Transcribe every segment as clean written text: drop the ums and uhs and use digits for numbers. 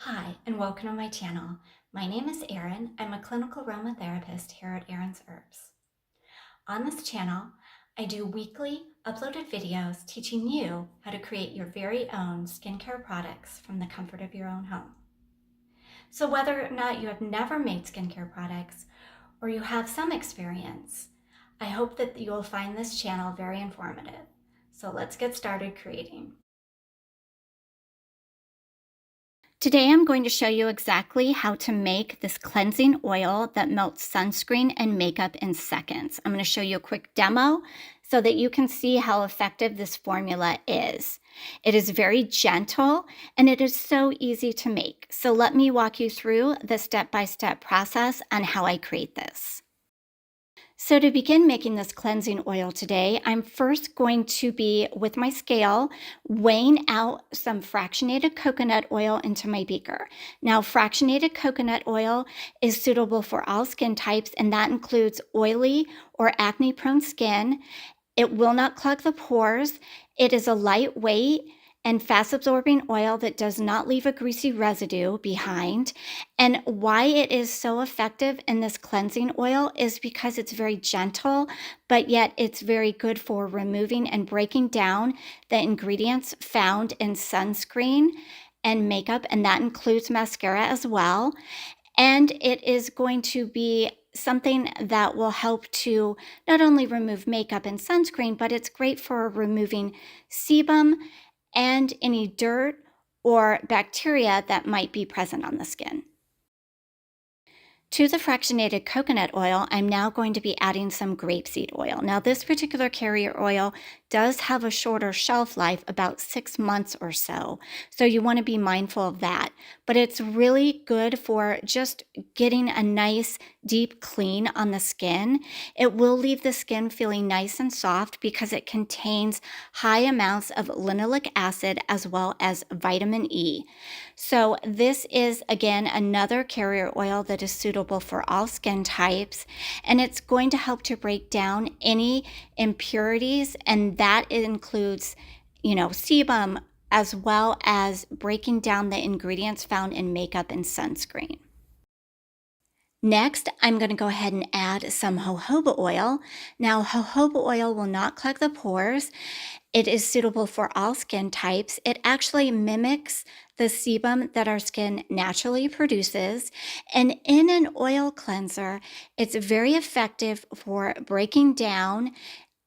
Hi, and welcome to my channel. My name is Erin. I'm a clinical aromatherapist here at Erin's Herbs. On this channel, I do weekly uploaded videos teaching you how to create your very own skincare products from the comfort of your own home. So whether or not you have never made skincare products or you have some experience, I hope that you will find this channel very informative. So let's get started creating. Today I'm going to show you exactly how to make this cleansing oil that melts sunscreen and makeup in seconds. I'm going to show you a quick demo so that you can see how effective this formula is. It is very gentle and it is so easy to make. So let me walk you through the step-by-step process on how I create this. So to begin making this cleansing oil today, I'm first going to be, with my scale, weighing out some fractionated coconut oil into my beaker. Now, fractionated coconut oil is suitable for all skin types, and that includes oily or acne-prone skin. It will not clog the pores. It is a lightweight and fast-absorbing oil that does not leave a greasy residue behind. And why it is so effective in this cleansing oil is because it's very gentle, but yet it's very good for removing and breaking down the ingredients found in sunscreen and makeup, and that includes mascara as well. And it is going to be something that will help to not only remove makeup and sunscreen, but it's great for removing sebum and any dirt or bacteria that might be present on the skin. To the fractionated coconut oil, I'm now going to be adding some grapeseed oil. Now, this particular carrier oil does have a shorter shelf life, about 6 months or so. So you want to be mindful of that. But it's really good for just getting a nice deep clean on the skin. It will leave the skin feeling nice and soft because it contains high amounts of linoleic acid as well as vitamin E. So this is, again, another carrier oil that is suitable for all skin types, and it's going to help to break down any impurities, and that includes, sebum, as well as breaking down the ingredients found in makeup and sunscreen. Next, I'm going to go ahead and add some jojoba oil. Now, jojoba oil will not clog the pores. It is suitable for all skin types. It actually mimics the sebum that our skin naturally produces. And in an oil cleanser, it's very effective for breaking down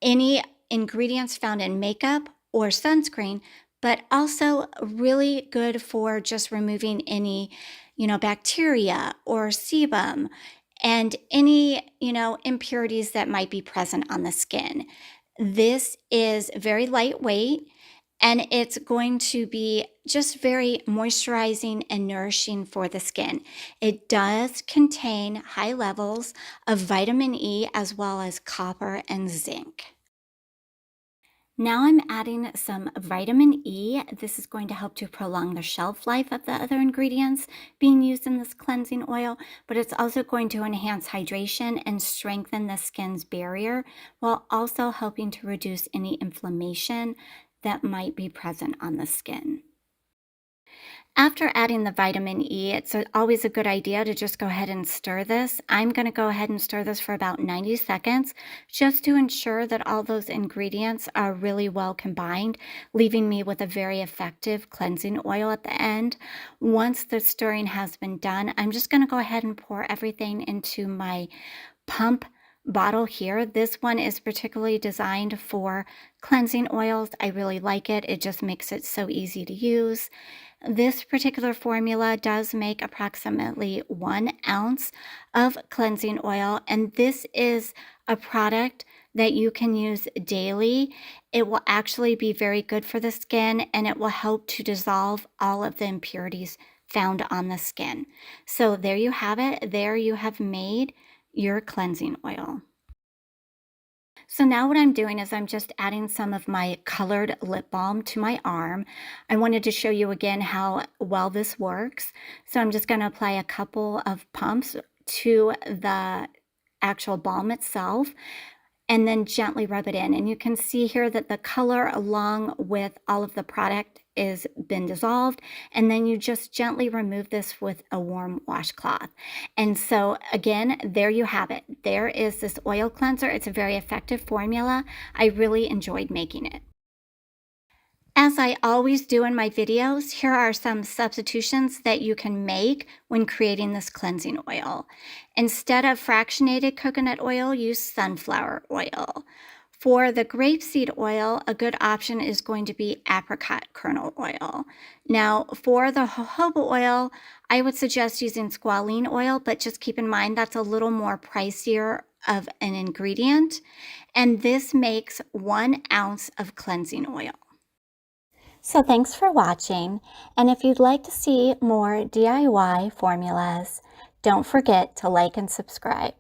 any ingredients found in makeup or sunscreen, but also really good for just removing any, bacteria or sebum and any, impurities that might be present on the skin. This is very lightweight and it's going to be just very moisturizing and nourishing for the skin. It does contain high levels of vitamin E as well as copper and zinc. Now I'm adding some vitamin E. This is going to help to prolong the shelf life of the other ingredients being used in this cleansing oil, but it's also going to enhance hydration and strengthen the skin's barrier while also helping to reduce any inflammation that might be present on the skin. After adding the vitamin E, it's always a good idea to just go ahead and stir this. I'm going to go ahead and stir this for about 90 seconds just to ensure that all those ingredients are really well combined, leaving me with a very effective cleansing oil at the end. Once the stirring has been done, I'm just going to go ahead and pour everything into my pump bottle here. This one is particularly designed for cleansing oils. I really like it. It just makes it so easy to use. This particular formula does make approximately 1 ounce of cleansing oil, and this is a product that you can use daily. It will actually be very good for the skin, and it will help to dissolve all of the impurities found on the skin. So there you have it. There you have made your cleansing oil. So now what I'm doing is I'm just adding some of my colored lip balm to my arm. I wanted to show you again how well this works. So I'm just going to apply a couple of pumps to the actual balm itself and then gently rub it in. And you can see here that the color along with all of the product is been dissolved, and then you just gently remove this with a warm washcloth. And so again, there you have it. There is this oil cleanser. It's a very effective formula. I really enjoyed making it. As I always do in my videos, here are some substitutions that you can make when creating this cleansing oil. Instead of fractionated coconut oil, use sunflower oil. For the grapeseed oil, a good option is going to be apricot kernel oil. Now, for the jojoba oil, I would suggest using squalene oil, but just keep in mind that's a little more pricier of an ingredient. And this makes 1 ounce of cleansing oil. So thanks for watching, and if you'd like to see more DIY formulas, don't forget to like and subscribe.